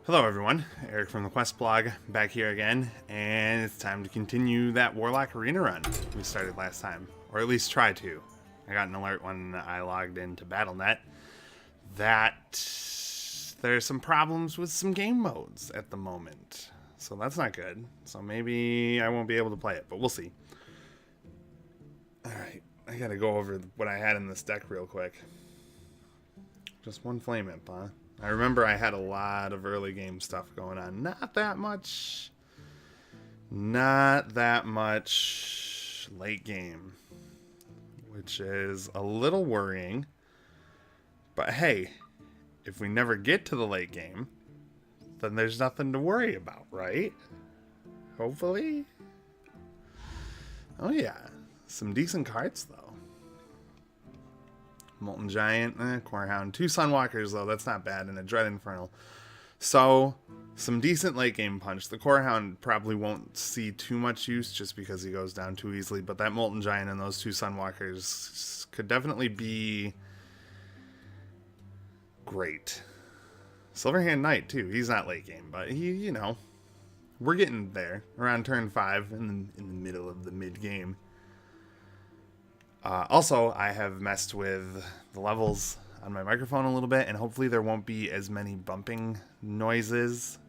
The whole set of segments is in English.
Hello everyone, Eric from the Quest blog back here again, and it's time to continue that Warlock Arena run we started last time, or at least try to. I got an alert when I logged into Battle.net that there's some problems with some game modes at the moment, so that's not good. So maybe I won't be able to play it, but we'll see. Alright, I gotta go over what I had in this deck real quick. Just one Flame Imp, huh? I remember I had a lot of early game stuff going on. Not that much late game, which is a little worrying. But hey, if we never get to the late game, then there's nothing to worry about, right? Hopefully. Oh yeah, some decent cards though. Molten Giant, Corehound. 2 Sunwalkers, though. That's not bad. And a Dread Infernal. So, some decent late game punch. The Corehound probably won't see too much use just because he goes down too easily. But that Molten Giant and those 2 Sunwalkers could definitely be great. Silverhand Knight, too. He's not late game, but he, you know, we're getting there. Around turn 5 in the middle of the mid-game. Also, I have messed with the levels on my microphone a little bit, and hopefully there won't be as many bumping noises.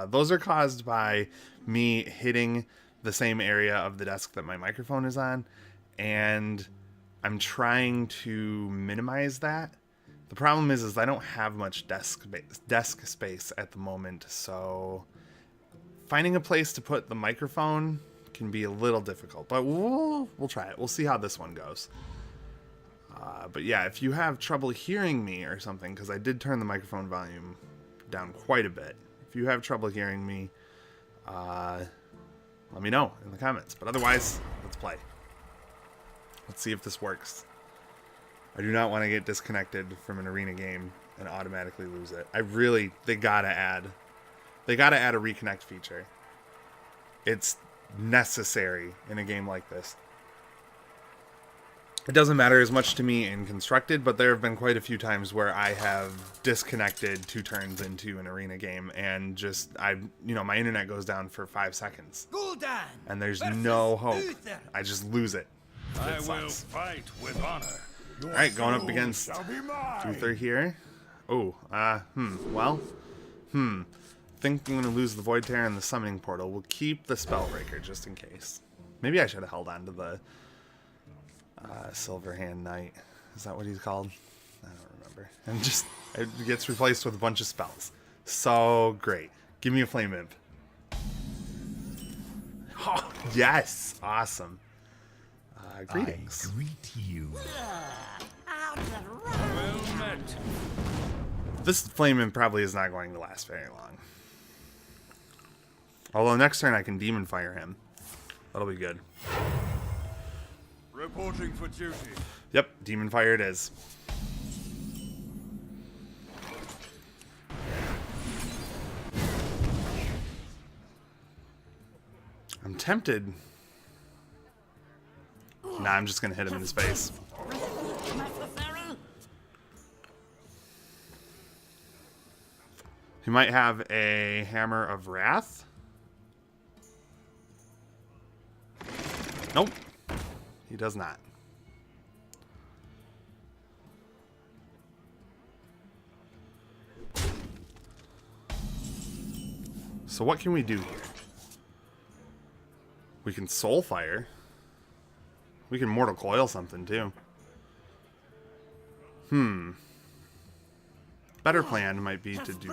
Those are caused by me hitting the same area of the desk that my microphone is on, and I'm trying to minimize that. The problem is I don't have much desk space at the moment, so finding a place to put the microphone can be a little difficult, but we'll try it. We'll see how this one goes. But yeah, if you have trouble hearing me or something, because I did turn the microphone volume down quite a bit. If you have trouble hearing me, let me know in the comments. But otherwise, let's play. Let's see if this works. I do not want to get disconnected from an arena game and automatically lose it. They gotta add a reconnect feature. It's necessary in a game like this. It doesn't matter as much to me in Constructed, but there have been quite a few times where I have disconnected 2 turns into an arena game and my internet goes down for 5 seconds. And there's no hope. I just lose it. I will fight with honor. Alright, going up against Uther here. Oh, think I'm going to lose the Void Terror and the Summoning Portal. We'll keep the Spellbreaker just in case. Maybe I should have held on to the Silverhand Knight. Is that what he's called? I don't remember. And just, it gets replaced with a bunch of spells. So great. Give me a Flame Imp. Oh, yes! Awesome. Greetings. I greet you. Well met. This Flame Imp probably is not going to last very long. Although next turn I can Demon Fire him. That'll be good. Reporting for duty. Yep, Demon Fire it is. I'm tempted. Nah, I'm just gonna hit him in his face. He might have a Hammer of Wrath. Nope. He does not. So what can we do here? We can Soulfire. We can Mortal Coil something too. Better plan might be to do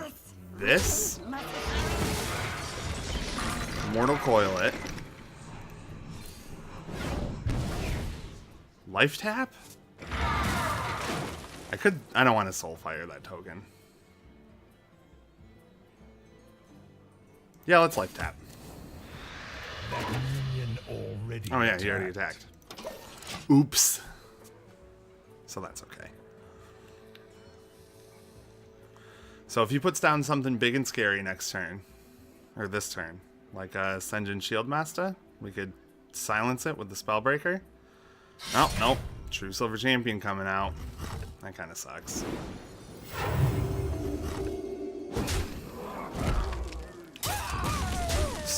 this. Mortal Coil it. Life tap? I don't want to Soulfire that token. Yeah, let's life tap. Oh yeah, he already attacked. Oops. So that's okay. So if he puts down something big and scary next turn, or this turn, like a Sen'jin Shieldmaster, we could silence it with the Spellbreaker. Oh, nope. True Silver Champion coming out. That kind of sucks.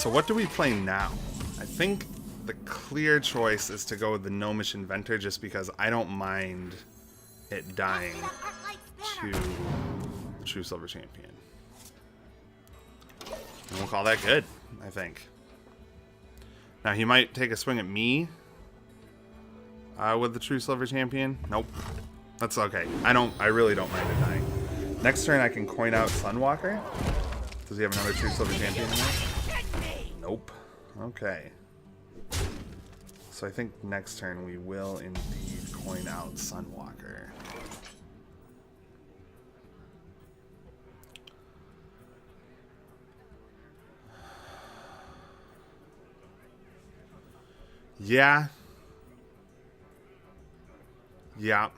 So what do we play now? I think the clear choice is to go with the Gnomish Inventor just because I don't mind it dying to the True Silver Champion. And we'll call that good, I think. Now he might take a swing at me with the True Silver Champion. Nope. That's okay. I really don't mind it dying. Next turn I can coin out Sunwalker. Does he have another True Silver Champion in there? Nope. Okay. So I think next turn we will indeed coin out Sunwalker. Yeah. Yeah.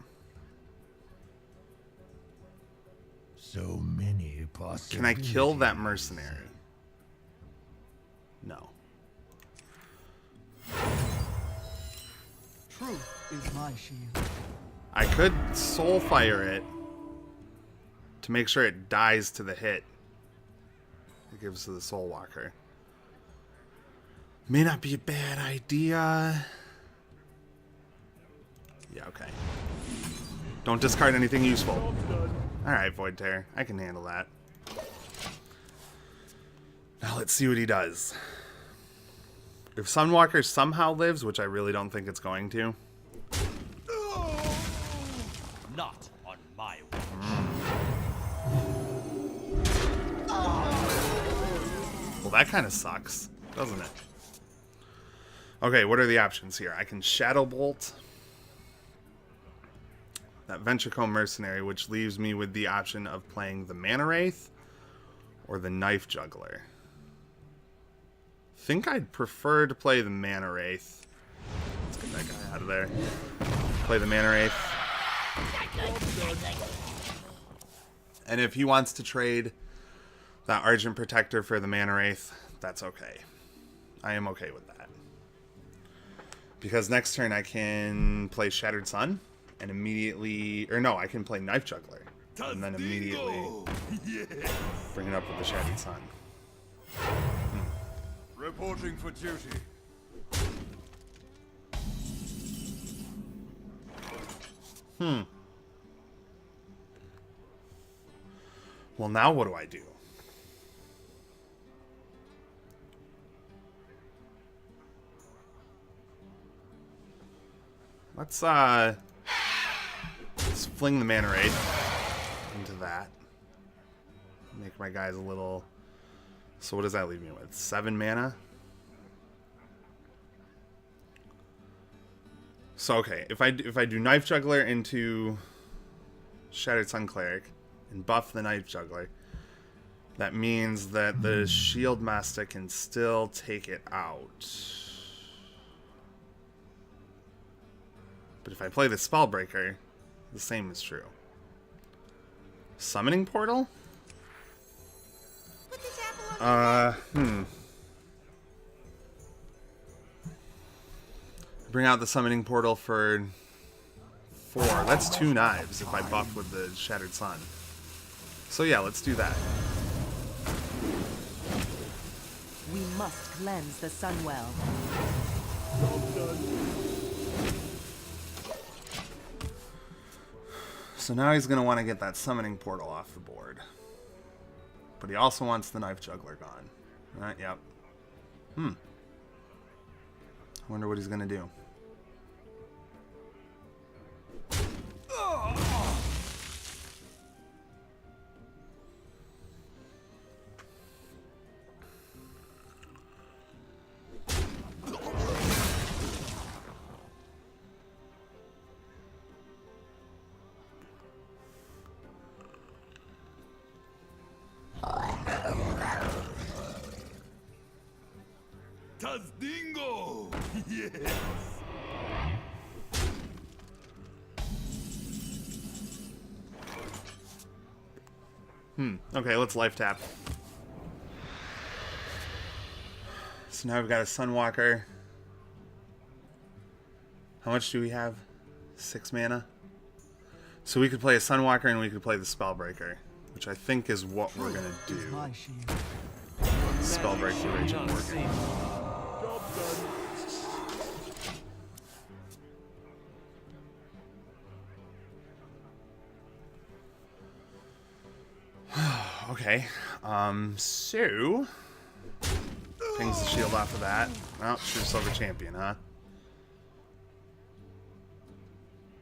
So many possibilities. Can I kill that mercenary? No. Truth is my shield. I could Soulfire it to make sure it dies to the hit it gives to the Soulwalker. May not be a bad idea. Yeah, okay. Don't discard anything useful. Alright, Void Tear. I can handle that. Now let's see what he does. If Sunwalker somehow lives, which I really don't think it's going to. Not on my Well, that kind of sucks, doesn't it? Okay, what are the options here? I can Shadow Bolt that Ventricombe Mercenary, which leaves me with the option of playing the Mana Wraith or the Knife Juggler. Think I'd prefer to play the Mana Wraith. Let's get that guy out of there. Play the Mana Wraith. And if he wants to trade that Argent Protector for the Mana Wraith, that's okay. I am okay with that. Because next turn I can play Shattered Sun and immediately... Or no, I can play Knife Juggler. And then immediately bring it up with the Shattered Sun. Reporting for duty. Well, now what do I do? Let's fling the Mana Wraith into that. Make my guys a little... So what does that leave me with? 7 mana? So okay, if I do Knife Juggler into Shattered Sun Cleric and buff the Knife Juggler, that means that the Shield Master can still take it out. But if I play the Spellbreaker, the same is true. Summoning Portal? Bring out the Summoning Portal for 4. That's 2 knives if I buff with the Shattered Sun. So yeah, let's do that. We must cleanse the Sunwell. So now he's going to want to get that Summoning Portal off the board. But he also wants the Knife Juggler gone. Right, yep. I wonder what he's going to do. Tazdingo! Yes! Okay, let's life tap. So now we've got a Sunwalker. How much do we have? 6 mana? So we could play a Sunwalker and we could play the Spellbreaker, which I think is what we're going to do. My shield. Spell breakthrough rage ain't working. Okay, so pings the shield off of that. Oh, shoot, silver champion, huh?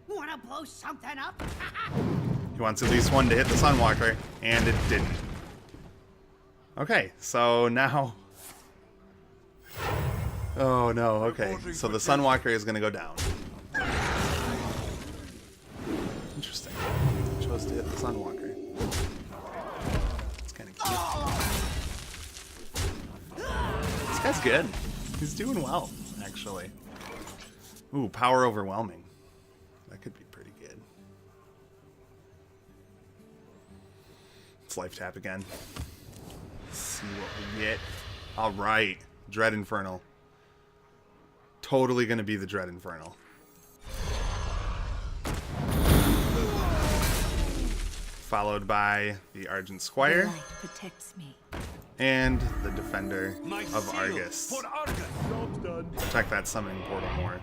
Wanna blow something up? He wants at least one to hit the Sunwalker, and it didn't. Okay, so now... Oh no, okay. So the Sunwalker is gonna go down. Interesting. Chose to hit the Sunwalker. It's kinda cute. This guy's good. He's doing well, actually. Ooh, power overwhelming. That could be pretty good. Let's life tap again. Let's see what we get. Alright. Dread Infernal. Totally gonna be the Dread Infernal. Followed by the Argent Squire. The light protects me. And the Defender of Argus. Check that summoning portal more.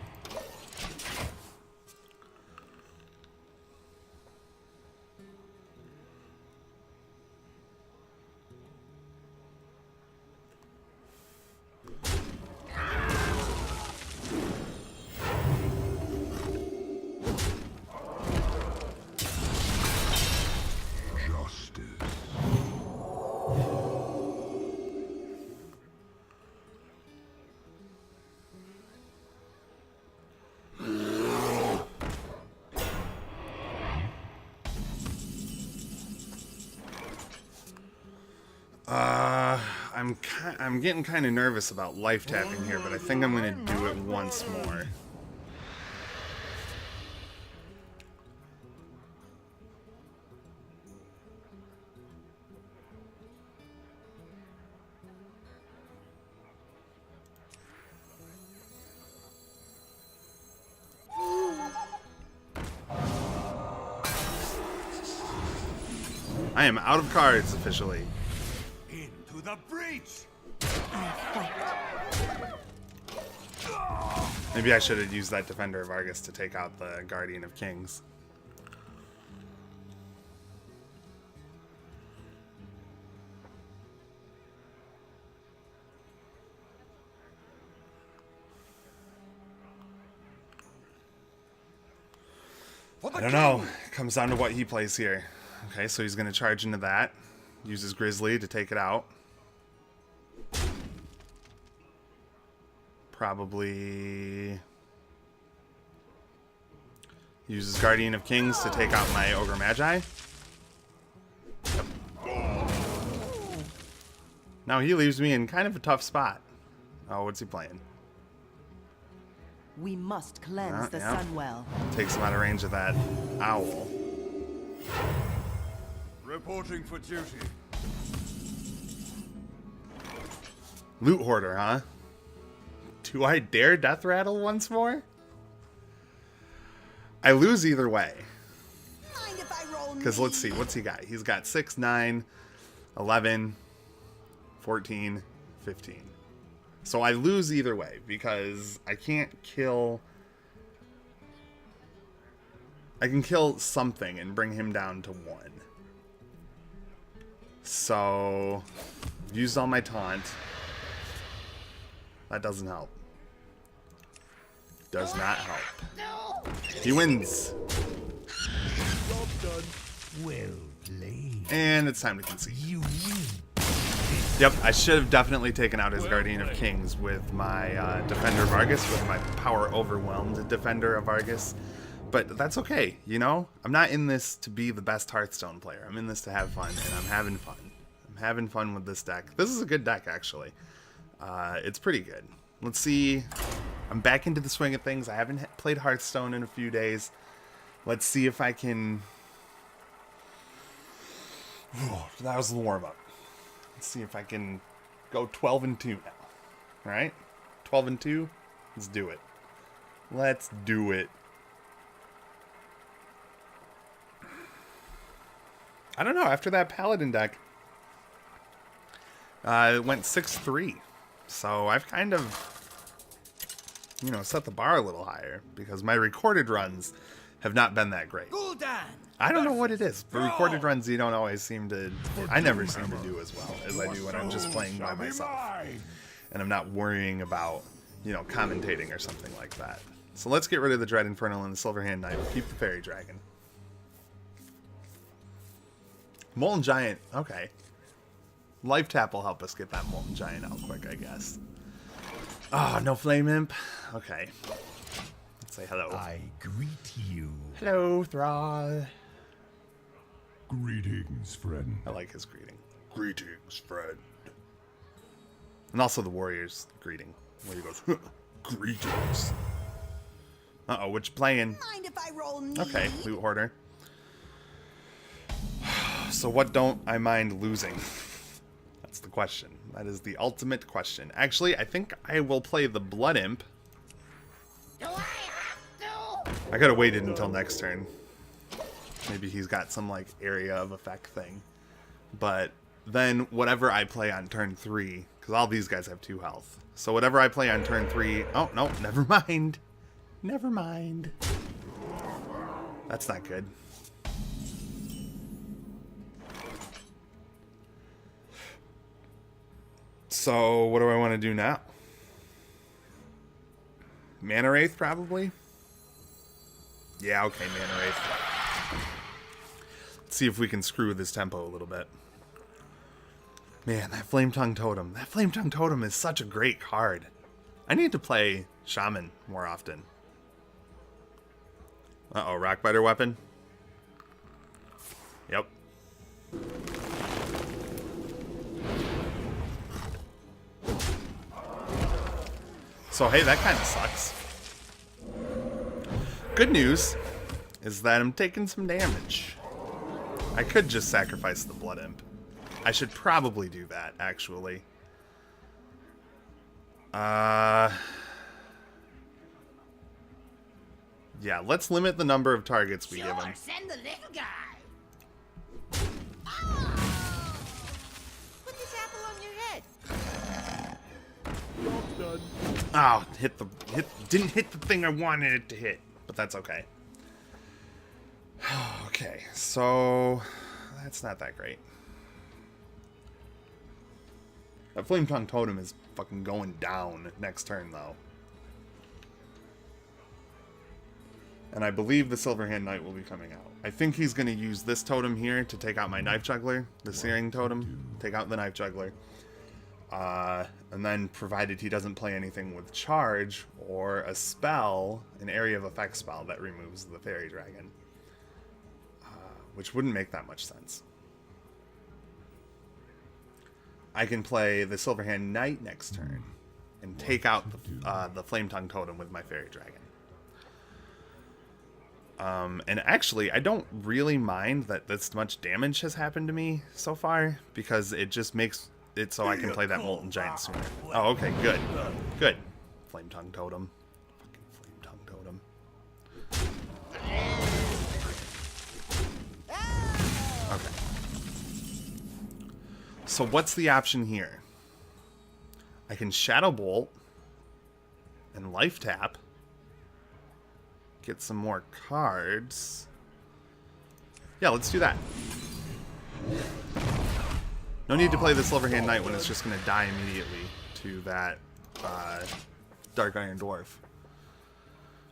I'm getting kind of nervous about life tapping here, but I think I'm gonna do it once more. I am out of cards officially. Into the breach! Maybe I should have used that Defender of Argus to take out the Guardian of Kings. I don't know. It comes down to what he plays here. Okay, so he's going to charge into that. Uses Grizzly to take it out. Probably uses Guardian of Kings to take out my Ogre Magi. Yep. Now he leaves me in kind of a tough spot. Oh, what's he playing? We must cleanse the yeah. Sunwell. Takes him out of range of that owl. Reporting for duty. Loot Hoarder, huh? Do I dare Death Rattle once more? I lose either way. Mind if I roll? Because let's see, what's he got? He's got 6, 9, 11, 14, 15. So I lose either way because I can't kill... I can kill something and bring him down to 1. So, I've used all my taunt. That doesn't help. Does not help. He wins. Well played. And it's time to concede. You win. Yep, I should have definitely taken out his Guardian of Kings with my Defender of Argus, with my power overwhelmed Defender of Argus. But that's okay, you know? I'm not in this to be the best Hearthstone player. I'm in this to have fun, and I'm having fun. I'm having fun with this deck. This is a good deck, actually. It's pretty good. Let's see. I'm back into the swing of things. I haven't played Hearthstone in a few days. Let's see if I can... that was the warm-up. Let's see if I can go 12-2 now. Alright? 12-2? Let's do it. Let's do it. I don't know. After that Paladin deck, It went 6-3. So I've kind of, you know, set the bar a little higher because my recorded runs have not been that great. Gul'dan. I don't know what it is, but recorded runs you don't always seem to, I never seem to do as well as I do when I'm just playing by myself. And I'm not worrying about, you know, commentating or something like that. So let's get rid of the Dread Infernal and the Silverhand Knight. Keep the Fairy Dragon. Molten Giant, okay. Life Tap will help us get that Molten Giant out quick, I guess. Oh, no Flame Imp? Okay. Let's say hello. I greet you. Hello, Thrall. Greetings, friend. I like his greeting. Greetings, friend. And also the Warrior's greeting, where he goes, greetings. Uh-oh, which playing? Mind if I roll me? Okay, Loot Hoarder. So what don't I mind losing? That's the question. That is the ultimate question. Actually, I think I will play the Blood Imp. Do I have to? I could have waited until next turn. Maybe he's got some, like, area of effect thing. But then whatever I play on turn 3, because all these guys have 2 health. So whatever I play on turn 3... Oh, no, never mind. Never mind. That's not good. So, what do I want to do now? Mana Wraith, probably? Yeah, okay, Mana Wraith. Let's see if we can screw with his tempo a little bit. Man, that Flame Tongue Totem. That Flame Tongue Totem is such a great card. I need to play Shaman more often. Uh-oh, Rockbiter Weapon? Yep. So, hey, that kind of sucks. Good news is that I'm taking some damage. I could just sacrifice the Blood Imp. I should probably do that, actually. Yeah, let's limit the number of targets we give him. Send the little guy. Oh! Put this apple on your head. Oh, didn't hit the thing I wanted it to hit, but that's okay. Okay, so that's not that great. That Flame Tongue Totem is fucking going down next turn, though. And I believe the Silverhand Knight will be coming out. I think he's going to use this totem here to take out my Knife Juggler, the Searing Totem, take out the Knife Juggler. And then, provided he doesn't play anything with charge or a spell, an area of effect spell that removes the Fairy Dragon. Which wouldn't make that much sense. I can play the Silverhand Knight next turn and take out the Flame Tongue Totem with my Fairy Dragon. And actually, I don't really mind that this much damage has happened to me so far, because it just makes it so I can play that Molten Giant sooner. Oh, okay, good. Good. Flame Tongue Totem. Fucking Flame Tongue Totem. Okay. So what's the option here? I can Shadow Bolt and Life Tap. Get some more cards. Yeah, let's do that. No need to play the Silverhand Knight when it's just going to die immediately to that Dark Iron Dwarf.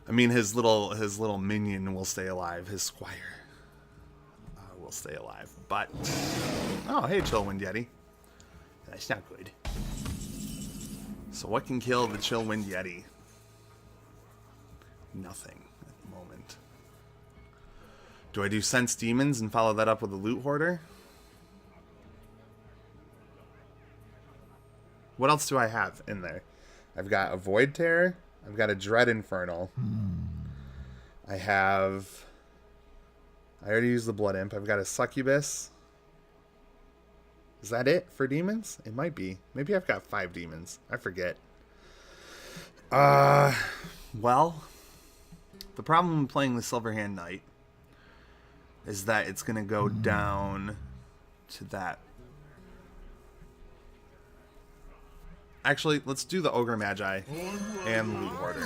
I mean, his little minion will stay alive. His squire will stay alive. But, oh, hey, Chillwind Yeti. That's not good. So what can kill the Chillwind Yeti? Nothing at the moment. Do I do Sense Demons and follow that up with a Loot Hoarder? What else do I have in there? I've got a Void Terror. I've got a Dread Infernal. I already used the Blood Imp. I've got a Succubus. Is that it for demons? It might be. Maybe I've got 5 demons. I forget. Well, the problem with playing the Silverhand Knight is that it's going to go down to that Actually, let's do the Ogre Magi and Loot Hoarder.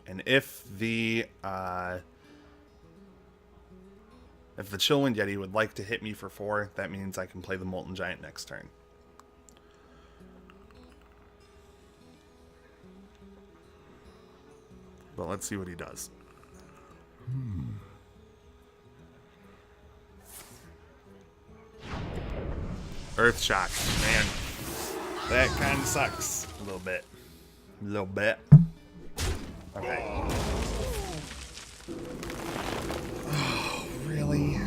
And if the Chillwind Yeti would like to hit me for 4, that means I can play the Molten Giant next turn. But let's see what he does. Earth Shock, man. That kind of sucks. A little bit. A little bit. Okay. Oh, really?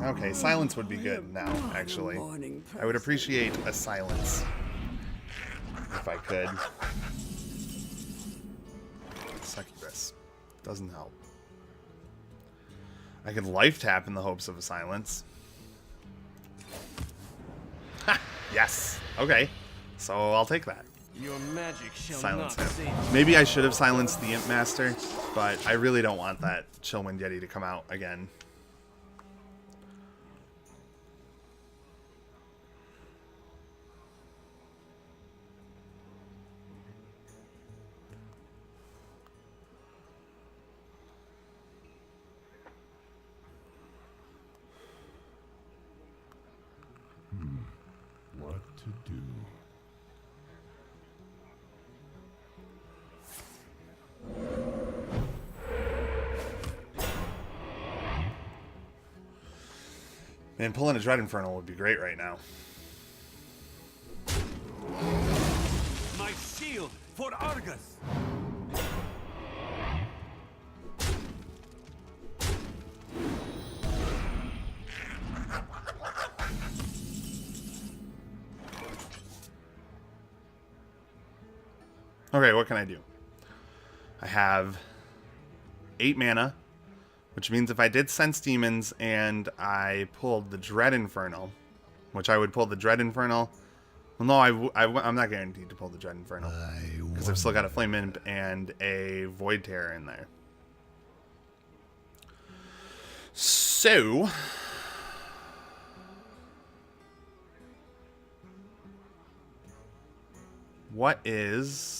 Okay, silence would be good now, actually. I would appreciate a silence. If I could. Succubus. Doesn't help. I could life tap in the hopes of a silence. Ha! Yes. Okay. So I'll take that. Your magic shall Silence not him. save. Maybe I should have silenced the Imp Master, but I really don't want that Chillwind Yeti to come out again. What to do? Man, pulling a Dread Infernal would be great right now. My shield for Argus. Okay, what can I do? I have 8 mana, which means if I did Sense Demons and I pulled the Dread Infernal, which I would pull the Dread Infernal. Well, no, I'm not guaranteed to pull the Dread Infernal because I've still got a Flame Imp and a Void Terror in there. So, what is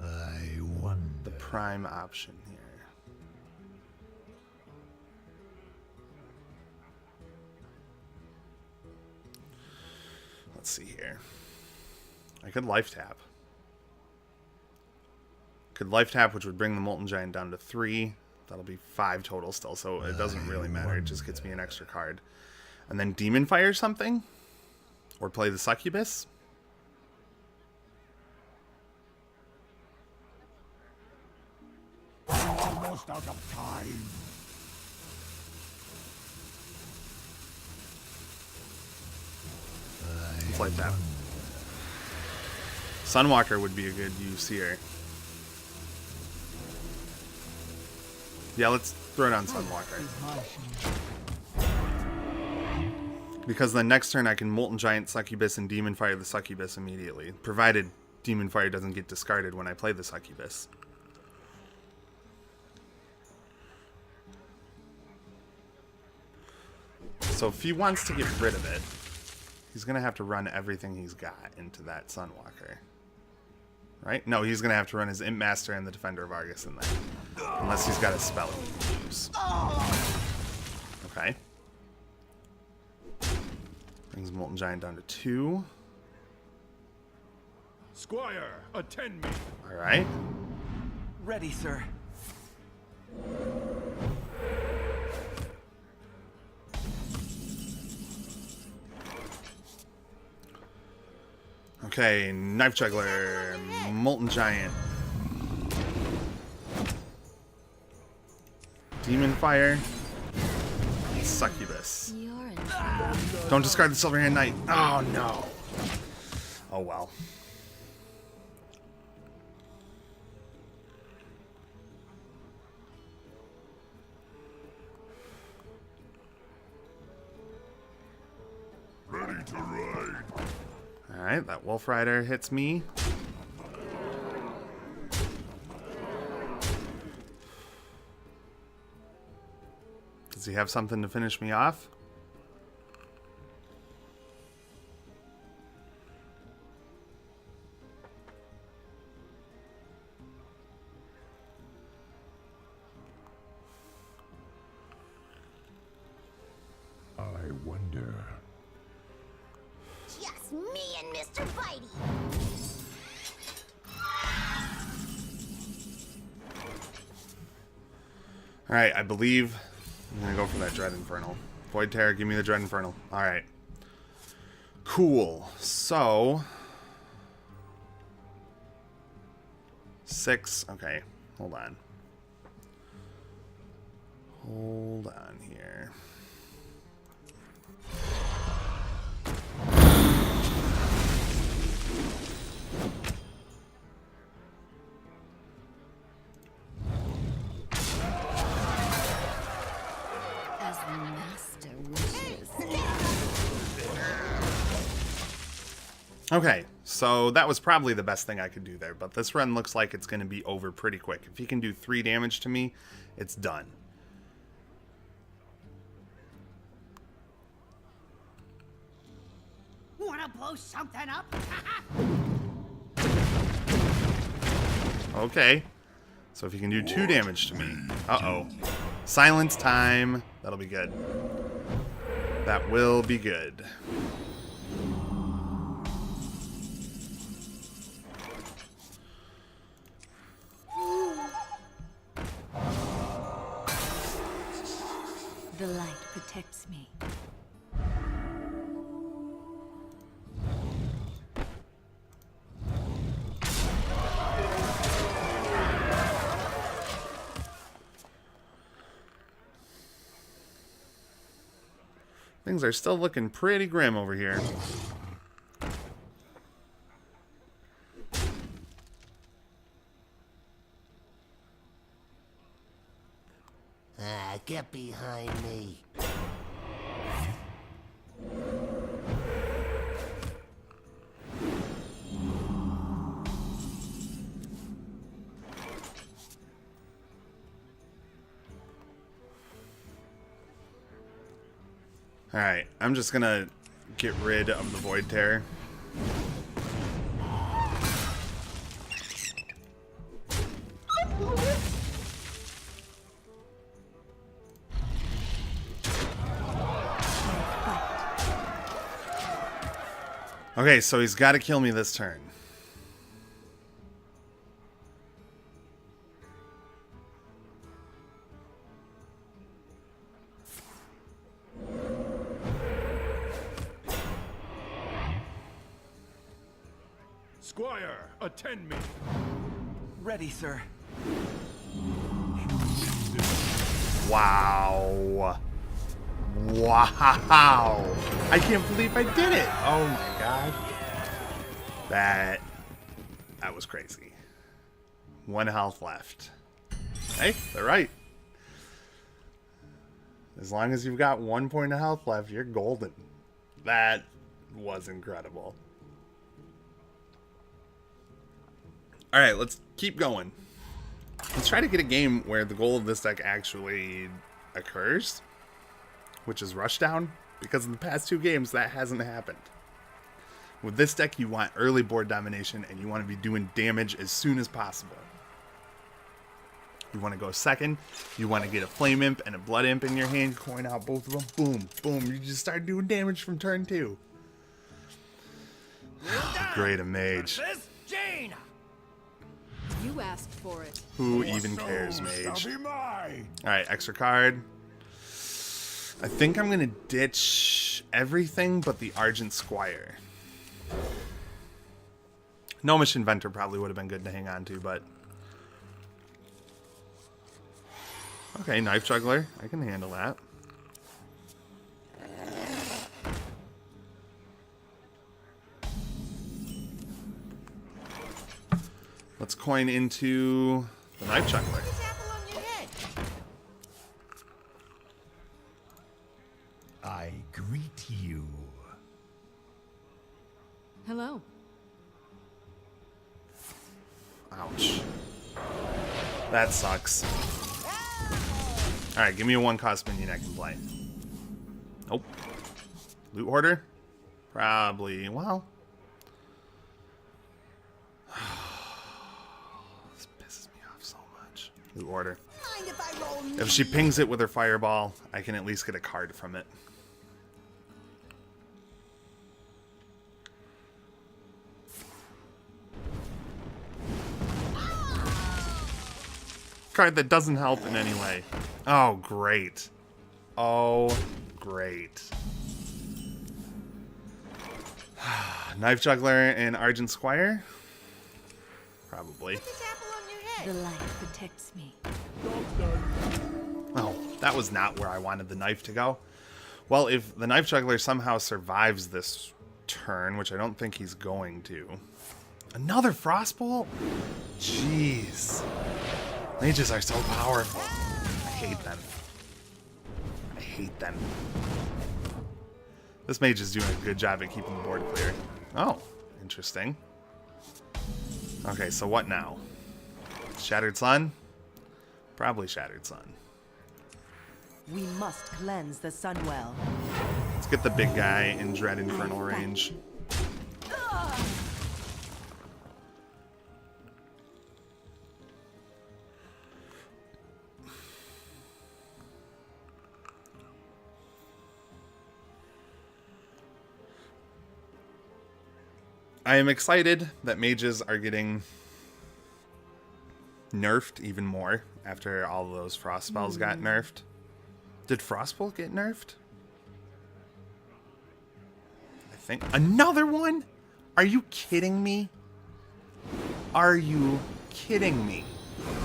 I wonder. the prime option here? Let's see here. I could life tap. Could life tap, which would bring the Molten Giant down to 3. That'll be 5 total still, so it doesn't really matter. It just gets me an extra card. And then Demon Fire something? Or play the Succubus? Almost out of time. It's like that. Sunwalker would be a good use here. Yeah, let's throw it on Sunwalker. Is my shield. Because the next turn I can Molten Giant Succubus and Demon Fire the Succubus immediately. Provided Demon Fire doesn't get discarded when I play the Succubus. So if he wants to get rid of it, he's going to have to run everything he's got into that Sunwalker. Right? No, he's going to have to run his Imp Master and the Defender of Argus in there. Unless he's got a spell he can use. Okay. Brings Molten Giant down to 2. Squire, attend me. Alright. Ready, sir. Okay, Knife Juggler, Molten Giant. Demon Fire. Succubus. You're in Don't discard the Silverhand Knight. Oh no. Oh well. Ready to ride. Alright, that Wolf Rider hits me. Does he have something to finish me off? I wonder. Just me and Mr. Bitey. Alright, I believe I'm gonna go for that Dread Infernal. Void Terror, give me the Dread Infernal. Alright. Cool. So 6. Okay, hold on. Hold on here. As the master wishes. Okay, so that was probably the best thing I could do there, but this run looks like it's going to be over pretty quick. If he can do 3 damage to me, it's done. Wanna blow something up? Okay, so if he can do 2 damage to me. Uh-oh. Silence time. That'll be good. That will be good. The light protects me. Things are still looking pretty grim over here. Get behind me. Alright, I'm just gonna get rid of the Void Terror. Okay, so he's got to kill me this turn. Squire, attend me. Ready, sir. Wow. Wow. I can't believe I did it. Oh my god. That was crazy. 1 health left. Hey, they're right. As long as you've got 1 point of health left, you're golden. That was incredible. Alright, let's keep going. Let's try to get a game where the goal of this deck actually occurs, which is Rushdown, because in the past 2 games that hasn't happened. With this deck, you want early board domination, and you want to be doing damage as soon as possible. You want to go second, you want to get a Flame Imp and a Blood Imp in your hand, coin out both of them, boom, boom, you just start doing damage from turn 2. Great a mage. Jane! You asked for it. Who even cares, Shall mage? be mine. Alright, extra card. I think I'm going to ditch everything but the Argent Squire. Gnomish Inventor probably would have been good to hang on to, but... Okay, Knife Juggler. I can handle that. Let's coin into the Knife Juggler. Apple on your head. I greet you. Hello. Ouch. That sucks. Alright, give me a 1-cost minion I can play. Nope. Loot hoarder? Probably, well. This pisses me off so much. Loot hoarder. Mind if I roll If she pings it with her fireball, I can at least get a card from it. Card that doesn't help in any way. Oh, great. Oh, great. Knife Juggler and Argent Squire? Probably. Put this apple on your head. The light protects me. Oh, that was not where I wanted the knife to go. Well, if the Knife Juggler somehow survives this turn, which I don't think he's going to. Another Frostbolt? Jeez. Mages are so powerful. I hate them. I hate them. This mage is doing a good job at keeping the board clear. Oh, interesting. Okay, so what now? Shattered Sun? Probably Shattered Sun. We must cleanse the Sunwell. Let's get the big guy in Dread Infernal range. I am excited that mages are getting nerfed even more after all of those frost spells got nerfed. Did Frostbolt get nerfed? I think. Another one? Are you kidding me? Are you kidding me?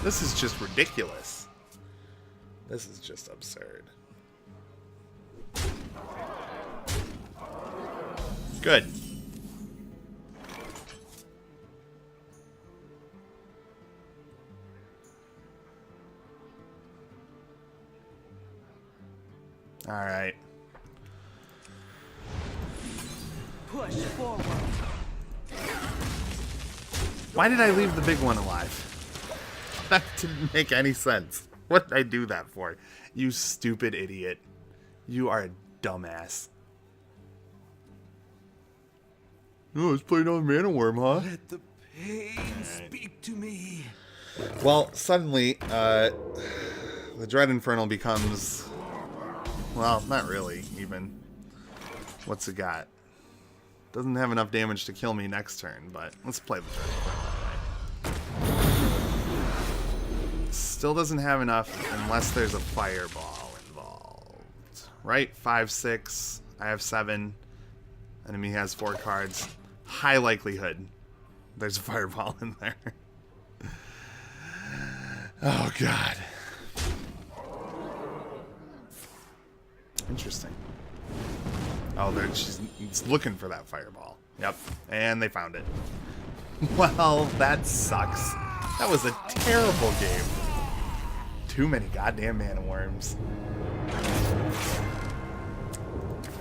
This is just ridiculous. This is just absurd. Good. All right. Push forward. Why did I leave the big one alive? That didn't make any sense. What did I do that for? You stupid idiot. You are a dumbass. Oh, let's play another Mana Worm, huh? Let the pain speak to me. Well, suddenly, the Dread Infernal becomes... Well, not really, even. What's it got? Doesn't have enough damage to kill me next turn, but let's play the Dread Infernal anyway. Still doesn't have enough unless there's a fireball involved. Right? 5, 6. I have 7. Enemy has 4 cards. High likelihood there's a fireball in there. Oh, God. Interesting. Oh, she's looking for that fireball. Yep, and they found it. Well, that sucks. That was a terrible game. Too many goddamn Mana Worms.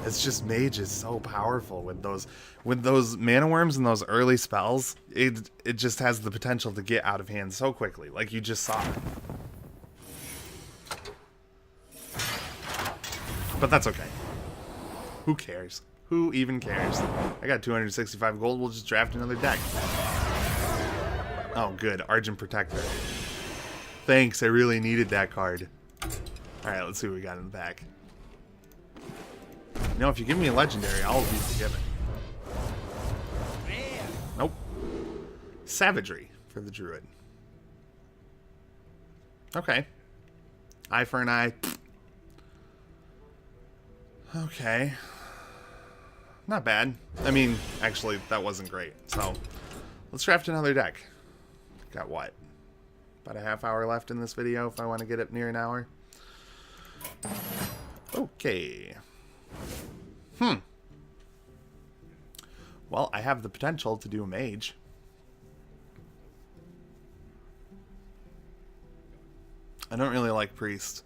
It's just Mage is so powerful with those Mana Worms and those early spells. It just has the potential to get out of hand so quickly, like you just saw. But that's okay. Who cares? Who even cares? I got 265 gold. We'll just draft another deck. Oh, good. Argent Protector. Thanks. I really needed that card. Alright, let's see what we got in the back. You know, if you give me a legendary, I'll be forgiven. Nope. Savagery for the Druid. Okay. Eye for an eye. Okay. Not bad. I mean, actually, that wasn't great. So, let's draft another deck. Got what? About a half hour left in this video if I want to get up near an hour. Okay. Well, I have the potential to do a mage. I don't really like priest.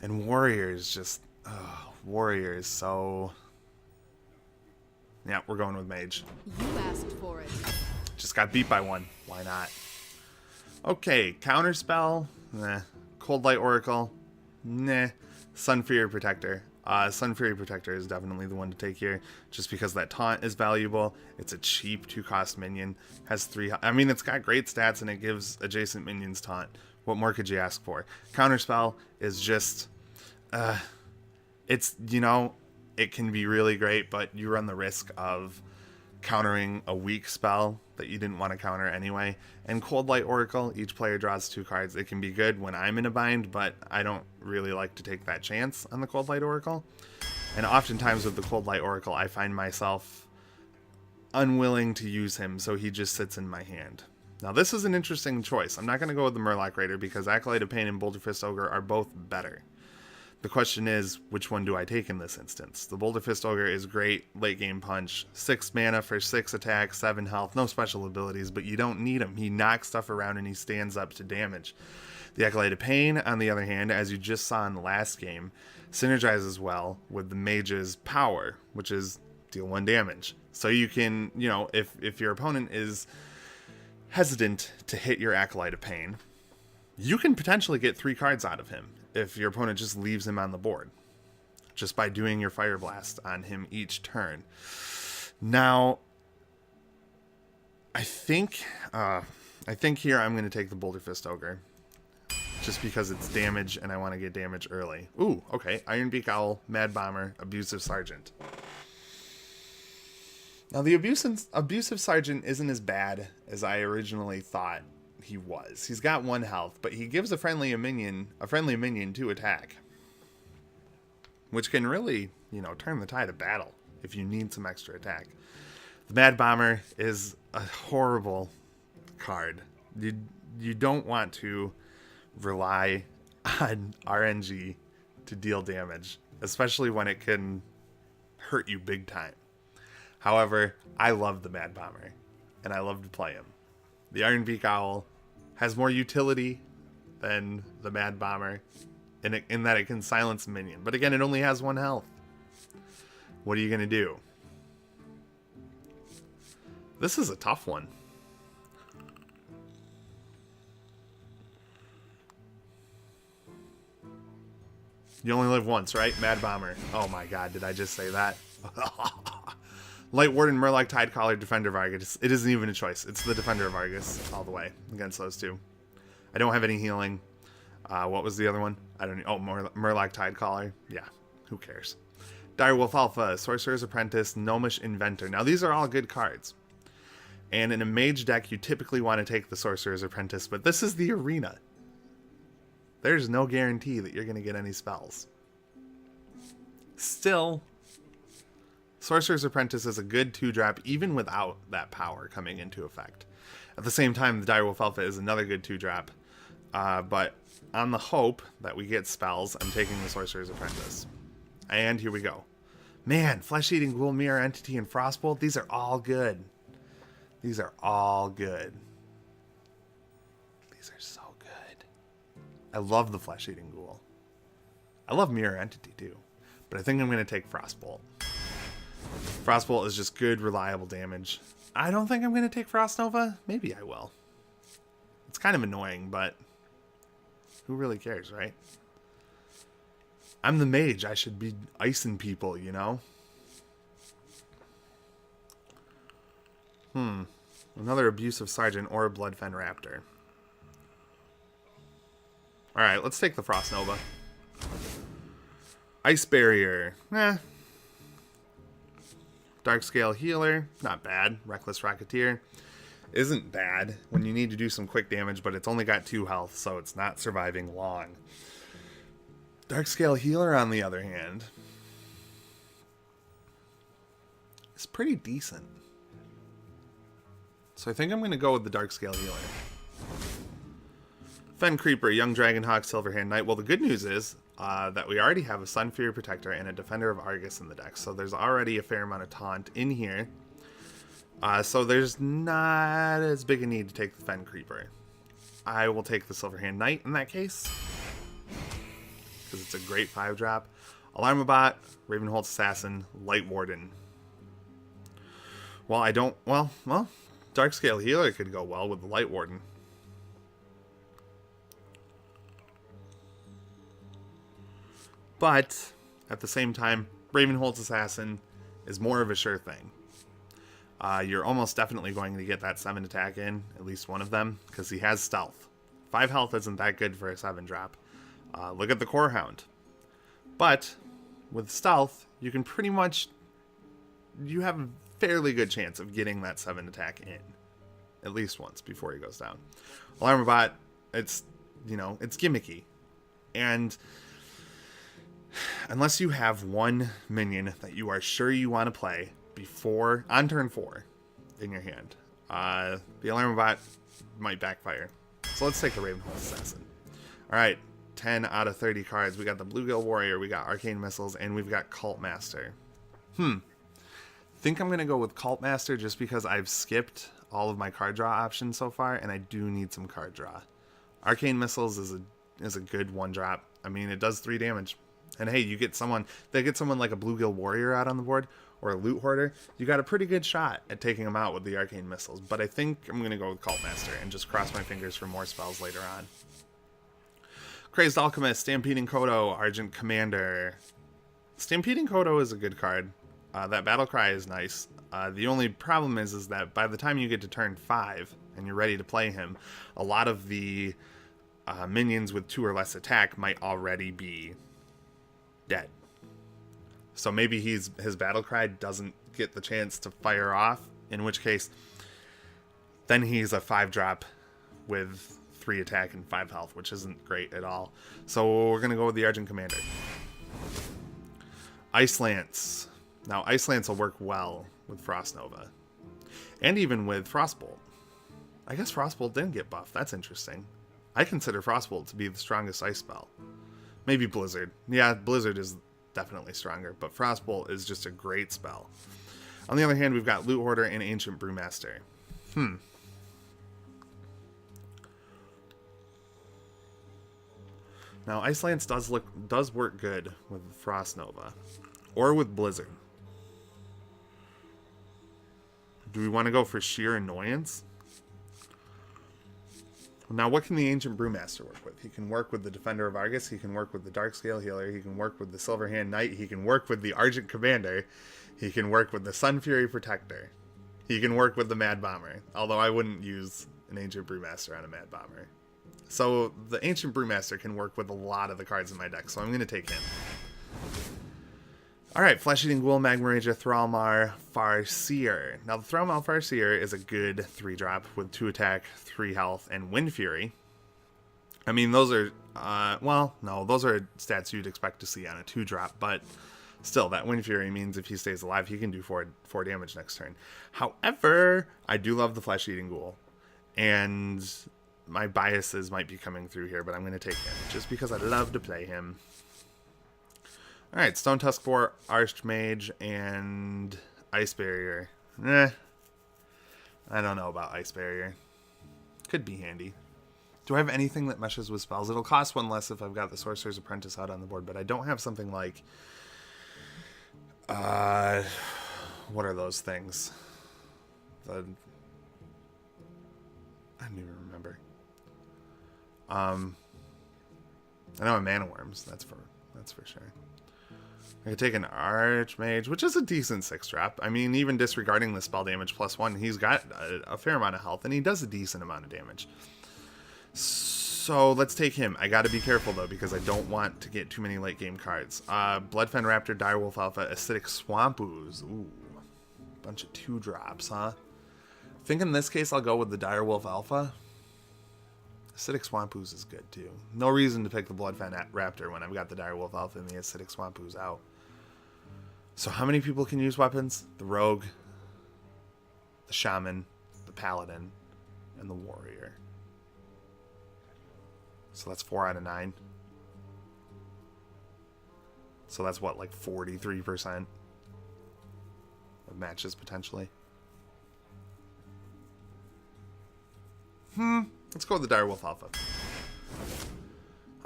And warriors just... warriors, so... Yeah, we're going with mage. You asked for it. Just got beat by one. Why not? Okay, counterspell. Cold Light Oracle. Nah. Sun Fury Protector. Sun Fury Protector is definitely the one to take here, just because that taunt is valuable. It's a cheap 2-cost minion. Has 3. I mean, it's got great stats and it gives adjacent minions taunt. What more could you ask for? Counterspell is just, it's, you know, it can be really great, but you run the risk of countering a weak spell that you didn't want to counter anyway. And Cold Light Oracle, each player draws 2 cards. It can be good when I'm in a bind, but I don't really like to take that chance on the Cold Light Oracle. And oftentimes with the Cold Light Oracle, I find myself unwilling to use him, so he just sits in my hand. Now this is an interesting choice. I'm not going to go with the Murloc Raider because Acolyte of Pain and Boulder Fist Ogre are both better. The question is, which one do I take in this instance? The Boulder Fist Ogre is great, late game punch, 6 mana for 6 attacks, 7 health, no special abilities, but you don't need him. He knocks stuff around and he stands up to damage. The Acolyte of Pain, on the other hand, as you just saw in the last game, synergizes well with the Mage's power, which is deal 1 damage. So you can, you know, if your opponent is hesitant to hit your Acolyte of Pain, you can potentially get 3 cards out of him if your opponent just leaves him on the board, just by doing your Fire Blast on him each turn. Now, I think here I'm going to take the Boulder Fist Ogre, just because it's damage and I want to get damage early. Ooh, okay. Iron Beak Owl, Mad Bomber, Abusive Sergeant. Now, the Abusive Sergeant isn't as bad as I originally thought he was. He's got 1 health, but he gives a friendly minion to attack, which can really, you know, turn the tide of battle if you need some extra attack. The Mad Bomber is a horrible card. You don't want to rely on RNG to deal damage, especially when it can hurt you big time. However, I love the Mad Bomber, and I love to play him. The Iron Beak Owl has more utility than the Mad Bomber in that it can silence a minion. But again, it only has 1 health. What are you going to do? This is a tough one. You only live once, right? Mad Bomber. Oh my god, did I just say that? Light Warden, Murloc, Tidecaller, Defender of Argus. It isn't even a choice. It's the Defender of Argus all the way against those 2. I don't have any healing. What was the other one? I don't know. Oh, Murloc, Tidecaller. Yeah, who cares? Direwolf Alpha, Sorcerer's Apprentice, Gnomish Inventor. Now, these are all good cards. And in a mage deck, you typically want to take the Sorcerer's Apprentice, but this is the arena. There's no guarantee that you're going to get any spells. Still, Sorcerer's Apprentice is a good 2-drop even without that power coming into effect. At the same time, the Direwolf Alpha is another good 2-drop. But on the hope that we get spells, I'm taking the Sorcerer's Apprentice. And here we go. Man, Flesh-Eating Ghoul, Mirror Entity, and Frostbolt, these are all good. These are all good. These are so good. I love the Flesh-Eating Ghoul. I love Mirror Entity too. But I think I'm going to take Frostbolt. Frostbolt is just good, reliable damage. I don't think I'm going to take Frost Nova. Maybe I will. It's kind of annoying, but who really cares, right? I'm the mage. I should be icing people, you know? Another Abusive Sergeant or a Bloodfen Raptor. Alright, let's take the Frost Nova. Ice Barrier. Darkscale Healer, not bad. Reckless Rocketeer isn't bad when you need to do some quick damage, but it's only got 2 health, so it's not surviving long. Darkscale Healer, on the other hand, is pretty decent. So I think I'm going to go with the Darkscale Healer. Fen Creeper, Young Dragonhawk, Silverhand Knight. Well, the good news is that we already have a Sun Fury Protector and a Defender of Argus in the deck. So there's already a fair amount of taunt in here. So there's not as big a need to take the Fen Creeper. I will take the Silverhand Knight in that case, because it's a great 5-drop. Alarmabot, Ravenholdt Assassin, Light Warden. Well, I don't... Well, Darkscale Healer could go well with the Light Warden. But at the same time, Ravenholt's Assassin is more of a sure thing. You're almost definitely going to get that 7 attack in, at least one of them, because he has stealth. 5 health isn't that good for a 7 drop. Look at the Core Hound. But with stealth, you can pretty much, you have a fairly good chance of getting that 7 attack in, at least once before he goes down. Alarmabot, it's, you know, it's gimmicky. And unless you have one minion that you are sure you want to play before, on turn 4, in your hand, the Alarmabot might backfire. So let's take the Ravenholt's Assassin. Alright, 10 out of 30 cards. We got the Bluegill Warrior, we got Arcane Missiles, and we've got Cult Master. Think I'm going to go with Cult Master just because I've skipped all of my card draw options so far, and I do need some card draw. Arcane Missiles is a good 1-drop. I mean, it does 3 damage. And hey, you get someone, they get someone like a Bluegill Warrior out on the board, or a Loot Hoarder, you got a pretty good shot at taking them out with the Arcane Missiles. But I think I'm going to go with Cult Master and just cross my fingers for more spells later on. Crazed Alchemist, Stampeding Kodo, Argent Commander. Stampeding Kodo is a good card. That Battle Cry is nice. The only problem is that by the time you get to turn 5 and you're ready to play him, a lot of the minions with 2 or less attack might already be dead. So maybe his Battle Cry doesn't get the chance to fire off, in which case then he's a 5-drop with 3 attack and 5 health, which isn't great at all. So we're going to go with the Argent Commander. Ice Lance. Now Ice Lance will work well with Frost Nova. And even with Frostbolt. I guess Frostbolt didn't get buffed. That's interesting. I consider Frostbolt to be the strongest ice spell. Maybe Blizzard. Yeah, Blizzard is definitely stronger, but Frostbolt is just a great spell. On the other hand, we've got Loot Hoarder and Ancient Brewmaster. Now, Ice Lance does work good with Frost Nova, or with Blizzard. Do we want to go for sheer annoyance? Now, what can the Ancient Brewmaster work with? He can work with the Defender of Argus. He can work with the Darkscale Healer. He can work with the Silverhand Knight. He can work with the Argent Commander. He can work with the Sun Fury Protector. He can work with the Mad Bomber. Although I wouldn't use an Ancient Brewmaster on a Mad Bomber. So the Ancient Brewmaster can work with a lot of the cards in my deck. So I'm going to take him. Alright, Flesh-Eating Ghoul, Magma Rager, Thrallmar, Farseer. Now, the Thrallmar Farseer is a good 3-drop with 2 attack, 3 health, and Wind Fury. I mean, those are, well, no, those are stats you'd expect to see on a 2-drop, but still, that Wind Fury means if he stays alive, he can do 4 damage next turn. However, I do love the Flesh-Eating Ghoul, and my biases might be coming through here, but I'm going to take him, just because I love to play him. Alright, Stone Tusk 4, Archmage, and Ice Barrier. I don't know about Ice Barrier. Could be handy. Do I have anything that meshes with spells? It'll cost 1 less if I've got the Sorcerer's Apprentice out on the board, but I don't have something like... what are those things? I don't even remember. I know a Mana Worms, that's for sure. I could take an Archmage, which is a decent 6-drop. I mean, even disregarding the spell damage +1, he's got a fair amount of health, and he does a decent amount of damage. So let's take him. I gotta be careful, though, because I don't want to get too many late-game cards. Bloodfen Raptor, Direwolf Alpha, Acidic Swamp Ooze. Ooh, bunch of 2-drops, huh? I think in this case I'll go with the Direwolf Alpha. Acidic Swamp Ooze is good, too. No reason to pick the Bloodfen Raptor when I've got the Direwolf Alpha and the Acidic Swamp Ooze out. So how many people can use weapons? The Rogue, the Shaman, the Paladin, and the Warrior. So that's 4 out of 9. So that's what, like 43% of matches, potentially? Let's go with the Direwolf Alpha.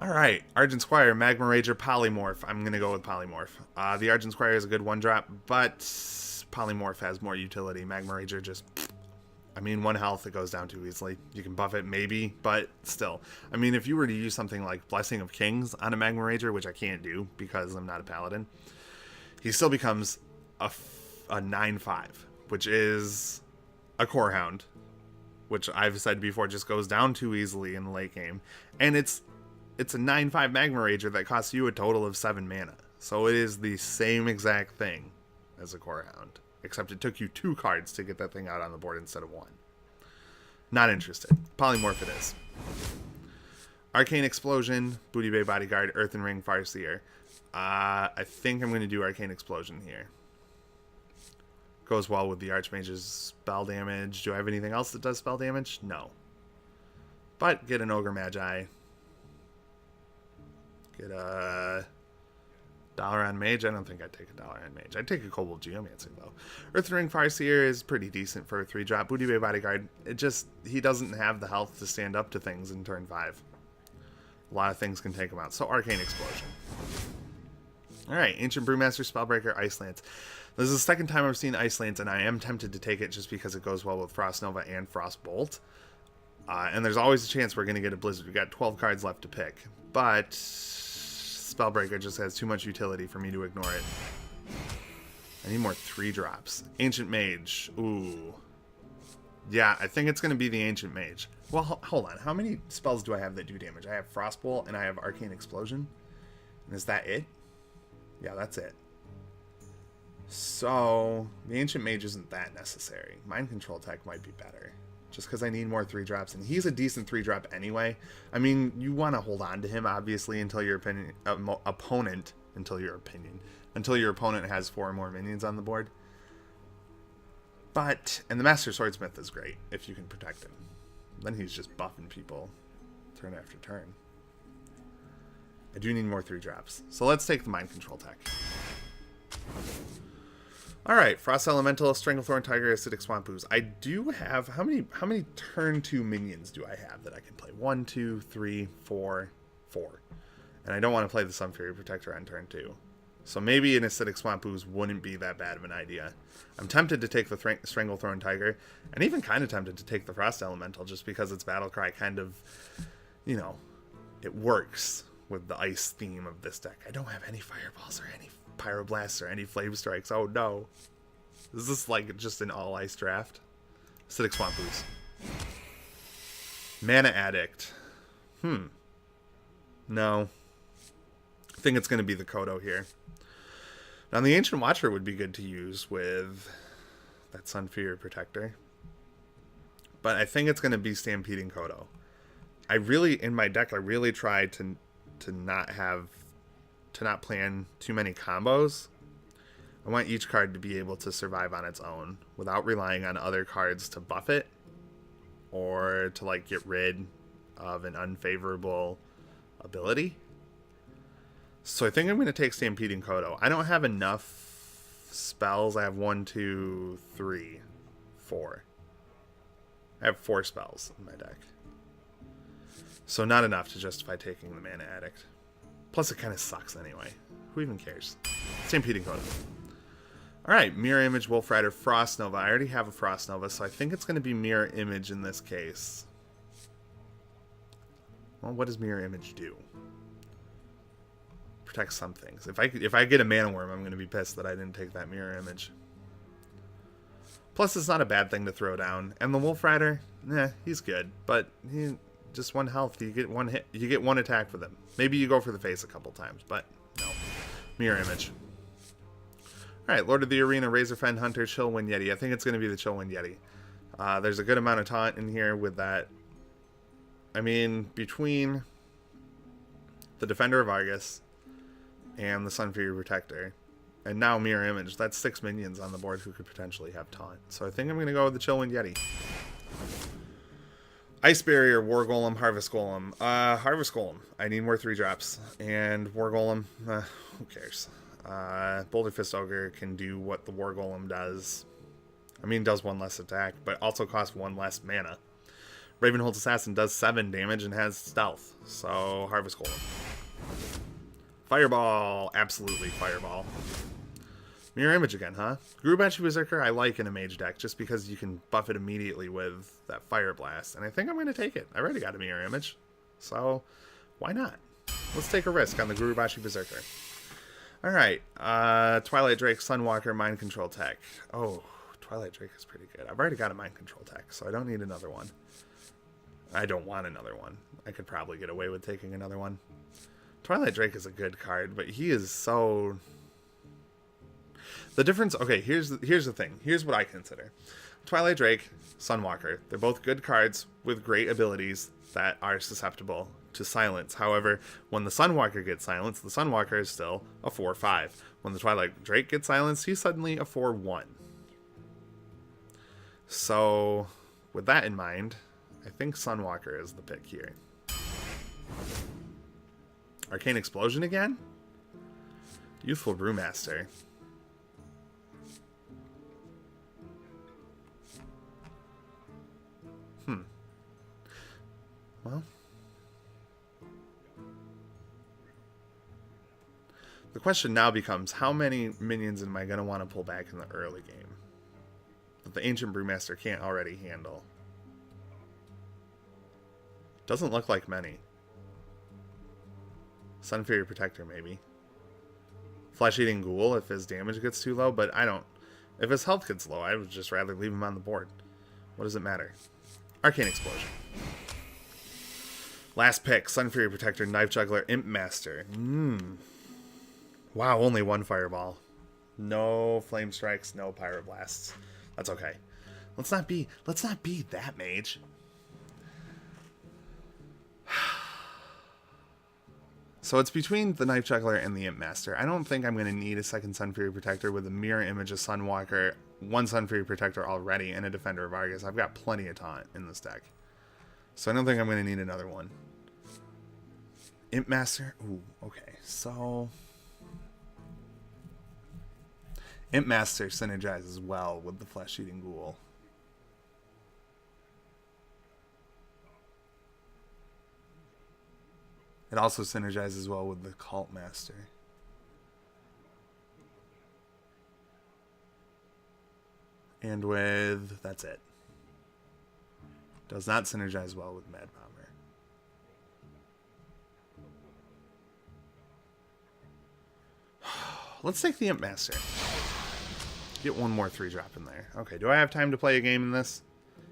Alright, Argent Squire, Magma Rager, Polymorph. I'm going to go with Polymorph. The Argent Squire is a good 1-drop, but Polymorph has more utility. Magma Rager just... I mean, 1 health, it goes down too easily. You can buff it, maybe, but still. I mean, if you were to use something like Blessing of Kings on a Magma Rager, which I can't do because I'm not a paladin, he still becomes a 9/5, which is a Core Hound, which I've said before just goes down too easily in the late game. And it's a 9/5 Magma Rager that costs you a total of 7 mana. So it is the same exact thing as a Core Hound, except it took you 2 cards to get that thing out on the board instead of 1. Not interested. Polymorph it is. Arcane Explosion, Booty Bay Bodyguard, Earthen Ring, Farseer. I think I'm going to do Arcane Explosion here. Goes well with the Archmage's spell damage. Do I have anything else that does spell damage? No. But get an Ogre Magi. Get a $1 on Mage. I don't think I'd take a $1 on Mage. I'd take a Kobold Geomancer, though. Earthen Ring Farseer is pretty decent for a 3-drop. Booty Bay Bodyguard, he doesn't have the health to stand up to things in turn 5. A lot of things can take him out. So Arcane Explosion. Alright, Ancient Brewmaster, Spellbreaker, Ice Lance. This is the second time I've seen Ice Lance, and I am tempted to take it just because it goes well with Frost Nova and Frost Bolt. And there's always a chance we're going to get a Blizzard. We've got 12 cards left to pick. But Spellbreaker just has too much utility for me to ignore it. I need more 3-drops. Ancient Mage. Ooh. Yeah, I think it's going to be the Ancient Mage. Well, hold on. How many spells do I have that do damage? I have Frostbolt and I have Arcane Explosion. And is that it? Yeah, that's it. So, the Ancient Mage isn't that necessary. Mind Control Tech might be better. Just because I need more 3-drops. And he's a decent 3-drop anyway. I mean, you want to hold on to him, obviously, until your opponent has 4 more minions on the board. But, and the Master Swordsmith is great, if you can protect him. Then he's just buffing people turn after turn. I do need more 3-drops. So let's take the Mind Control Tech. Alright, Frost Elemental, Stranglethorn Tiger, Acidic Swamp Ooze. I do have, how many turn 2 minions do I have that I can play? 1, 2, 3, 4, 4. And I don't want to play the Sun Fury Protector on turn 2. So maybe an Acidic Swamp Ooze wouldn't be that bad of an idea. I'm tempted to take the Stranglethorn Tiger, and even kind of tempted to take the Frost Elemental, just because its Battlecry kind of, you know, it works with the ice theme of this deck. I don't have any Fireballs or any Pyroblasts or any Flame Strikes. Oh no. Is this like just an all ice draft? Acidic Swamp Ooze. Mana Addict. No. I think it's going to be the Kodo here. Now the Ancient Watcher would be good to use with that Sunfear Protector. But I think it's going to be Stampeding Kodo. In my deck, I really tried to not plan too many combos. I want each card to be able to survive on its own without relying on other cards to buff it or to like get rid of an unfavorable ability. So I think I'm going to take Stampeding Kodo. I don't have enough spells. I have 1, 2, 3, 4. I have 4 spells in my deck. So not enough to justify taking the Mana Addict. Plus it kind of sucks anyway. Who even cares? Stampeding Kodo. Alright, Mirror Image, Wolf Rider, Frost Nova. I already have a Frost Nova, so I think it's going to be Mirror Image in this case. Well, what does Mirror Image do? Protect some things. If I get a Mana Worm, I'm going to be pissed that I didn't take that Mirror Image. Plus, it's not a bad thing to throw down. And the Wolf Rider, he's good, but he just 1 health. You get 1 hit. You get 1 attack with him. Maybe you go for the face a couple times, but no. Mirror Image. All right, Lord of the Arena, Razorfen Hunter, Chillwind Yeti. I think it's going to be the Chillwind Yeti. There's a good amount of taunt in here with that. I mean, between the Defender of Argus and the Sunfury Protector, and now Mirror Image, that's 6 minions on the board who could potentially have taunt. So I think I'm going to go with the Chillwind Yeti. Ice Barrier, War Golem, Harvest Golem. Harvest Golem. I need more 3-drops. And War Golem, who cares? Boulder Fist Ogre can do what the War Golem does. I mean, does 1 less attack, but also costs 1 less mana. Ravenholdt Assassin does 7 damage and has stealth. So, Harvest Golem. Fireball. Absolutely Fireball. Mirror Image again, huh? Gurubachi Berserker I like in a mage deck just because you can buff it immediately with that Fire Blast. And I think I'm going to take it. I already got a Mirror Image. So, why not? Let's take a risk on the Gurubachi Berserker. Alright. Twilight Drake, Sunwalker, Mind Control tech. Oh, Twilight Drake is pretty good. I've already got a Mind Control tech, so I don't need another one. I don't want another one. I could probably get away with taking another one. Twilight Drake is a good card, but he is so... The difference... Okay, here's the thing. Here's what I consider. Twilight Drake, Sunwalker. They're both good cards with great abilities that are susceptible to silence. However, when the Sunwalker gets silenced, the Sunwalker is still a 4/5. When the Twilight Drake gets silenced, he's suddenly a 4/1. So, with that in mind, I think Sunwalker is the pick here. Arcane Explosion again? Youthful Brewmaster. Well, the question now becomes, how many minions am I going to want to pull back in the early game that the Ancient Brewmaster can't already handle? Doesn't look like many. Sunfury Protector, maybe. Flesh-Eating Ghoul if his damage gets too low, but I don't... If his health gets low, I would just rather leave him on the board. What does it matter? Arcane Explosion. Last pick, Sunfury Protector, Knife Juggler, Imp Master. Wow, only one Fireball. No Flame Strikes, no Pyroblasts. That's okay. Let's not be that mage. So it's between the Knife Juggler and the Imp Master. I don't think I'm going to need a second Sunfury Protector with a Mirror Image of Sunwalker, one Sunfury Protector already, and a Defender of Argus. I've got plenty of taunt in this deck. So I don't think I'm going to need another one. Imp Master. Ooh, okay. So Imp Master synergizes well with the Flesh-Eating Ghoul. It also synergizes well with the Cult Master. And with... that's it. Does not synergize well with Mad Bomber. Let's take the Imp Master. Get one more 3-drop in there. Okay, do I have time to play a game in this?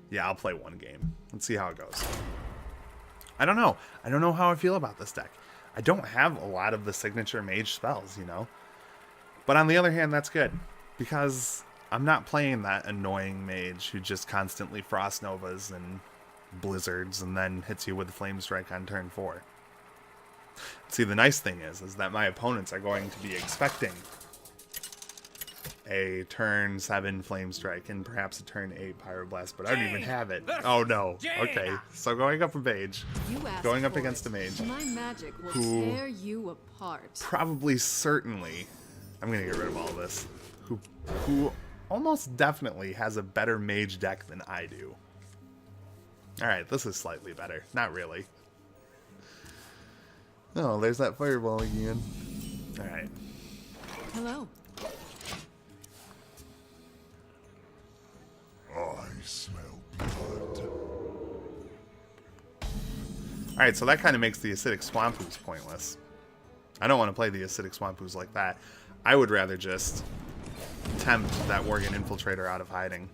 Yeah, I'll play one game. Let's see how it goes. I don't know. I don't know how I feel about this deck. I don't have a lot of the signature mage spells, you know? But on the other hand, that's good. Because I'm not playing that annoying mage who just constantly Frost Novas and Blizzards and then hits you with Flame Strike on turn 4. See, the nice thing is that my opponents are going to be expecting a turn 7 Flame Strike and perhaps a turn 8 Pyroblast, but I don't even have it. Oh no. Okay, so going up a mage, going up against a mage My magic will who tear you apart. probably certainly, I'm gonna get rid of all this, who almost definitely has a better mage deck than I do. Alright, this is slightly better. Not really. Oh, there's that fireball again. Alright. Hello. I smell blood. Alright, so that kind of makes the Acidic Swamp Ooze pointless. I don't want to play the Acidic Swamp Ooze like that. I would rather just tempt that Worgen Infiltrator out of hiding.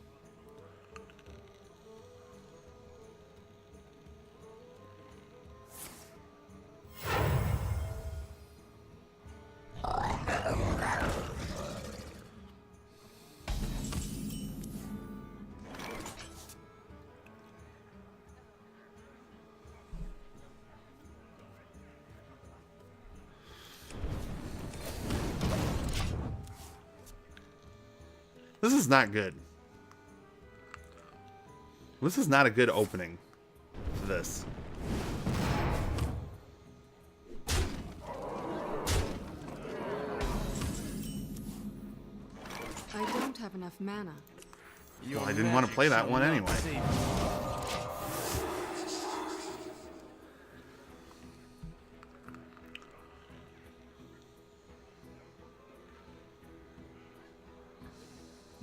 This is not good. This is not a good opening to this. I don't have enough mana. Well, I didn't want to play that one anyway.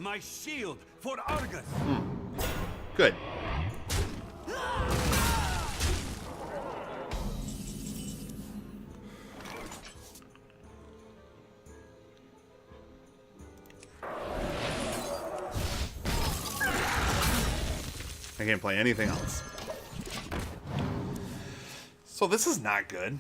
My shield for Argus. Good. I can't play anything else. So this is not good.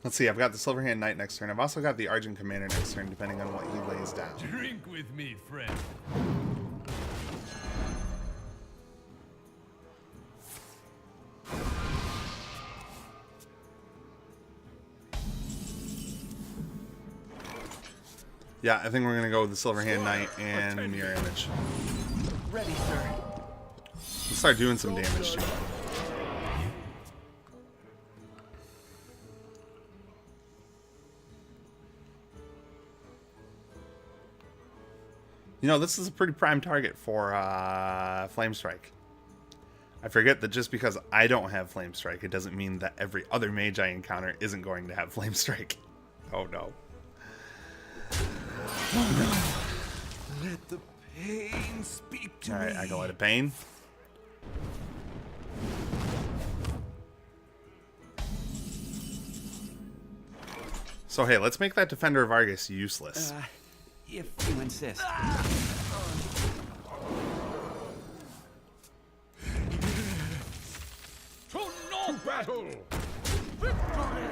Let's see, I've got the Silverhand Knight next turn. I've also got the Argent Commander next turn, depending on what he lays down. Drink with me, friend. Yeah, I think we're going to go with the Silverhand Knight and Mirror Image. Ready, sir. Let's start doing some damage, too. You know, this is a pretty prime target for Flame Strike. I forget that just because I don't have Flame Strike, it doesn't mean that every other mage I encounter isn't going to have Flame Strike. Oh no. Oh no. Let the pain speak to me. Alright, I go out of pain. So hey, let's make that Defender of Argus useless. If you insist. To no battle! Victory!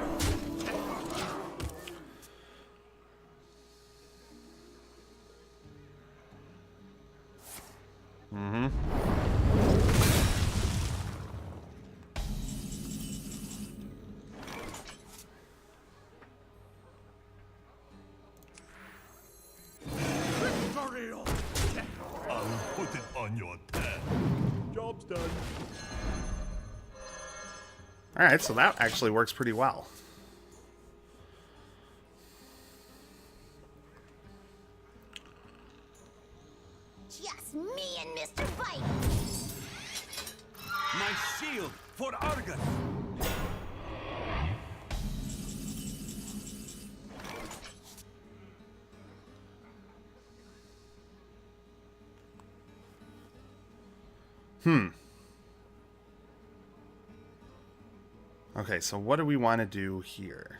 I'll put it on your tab. Job's done. Alright, so that actually works pretty well. Just me and Mr. Bite. My shield for Argus. Okay, so what do we want to do here?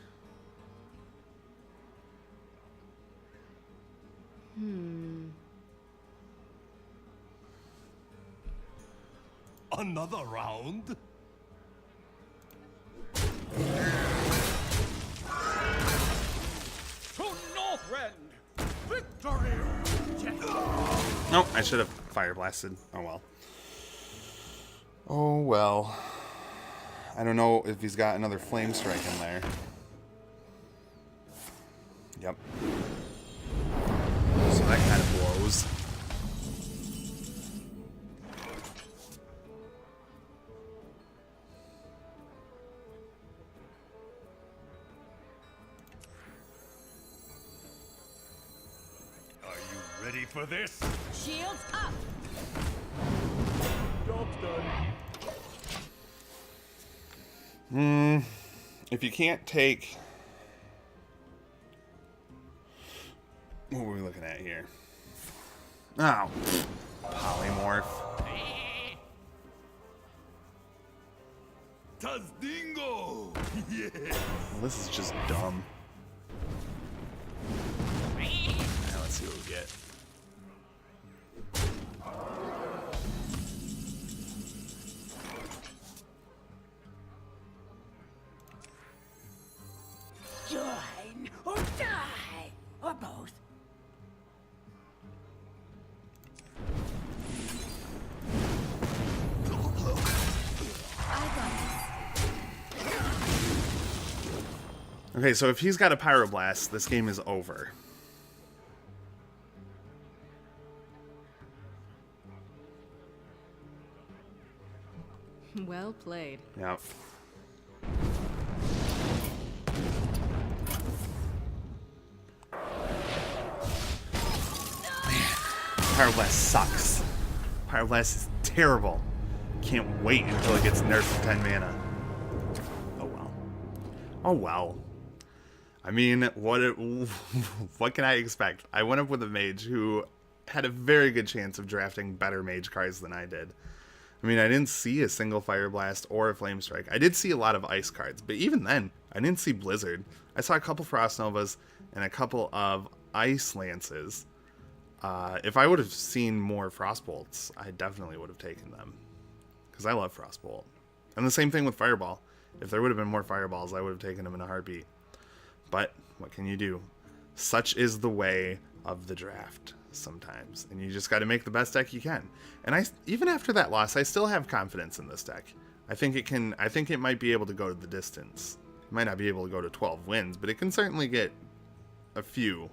Another round? To Northrend! Victory! Nope, I should have Fire Blasted. Oh well. Oh well. I don't know if he's got another Flame Strike in there. Yep. So that kind of blows. Are you ready for this? Shields up! Job's done. If you can't take... What were we looking at here? Oh. Polymorph. Tazdingo! Yes! Well, this is just dumb. Now let's see what we get. Join or die, or both. Okay, so if he's got a Pyroblast, this game is over. Well played. Yep. Pyroblast sucks. Pyroblast is terrible. Can't wait until it gets nerfed to 10 mana. Oh well. Oh well. I mean, what can I expect? I went up with a mage who had a very good chance of drafting better mage cards than I did. I mean, I didn't see a single Fire Blast or a Flame Strike. I did see a lot of ice cards, but even then, I didn't see Blizzard. I saw a couple Frost Novas and a couple of Ice Lances. If I would have seen more Frostbolts, I definitely would have taken them. Because I love Frostbolt. And the same thing with Fireball. If there would have been more Fireballs, I would have taken them in a heartbeat. But what can you do? Such is the way of the draft sometimes. And you just got to make the best deck you can. And even after that loss, I still have confidence in this deck. I think it might be able to go to the distance. It might not be able to go to 12 wins, but it can certainly get a few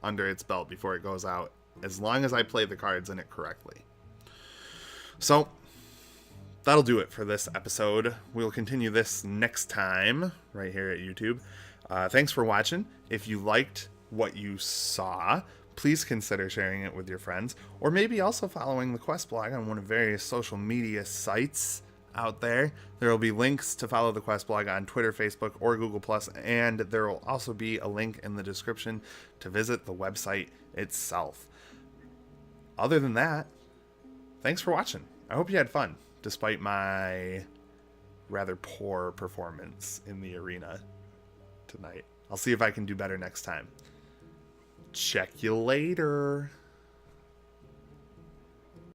under its belt before it goes out, as long as I play the cards in it correctly. So that'll do it for this episode. We'll continue this next time right here at YouTube. Thanks for watching. If you liked what you saw, please consider sharing it with your friends, or maybe also following the Quest blog on one of various social media sites out there. There will be links to follow the Quest blog on Twitter, Facebook, or Google+, and there will also be a link in the description to visit the website itself. Other than that, thanks for watching. I hope you had fun, despite my rather poor performance in the arena tonight. I'll see if I can do better next time. Check you later.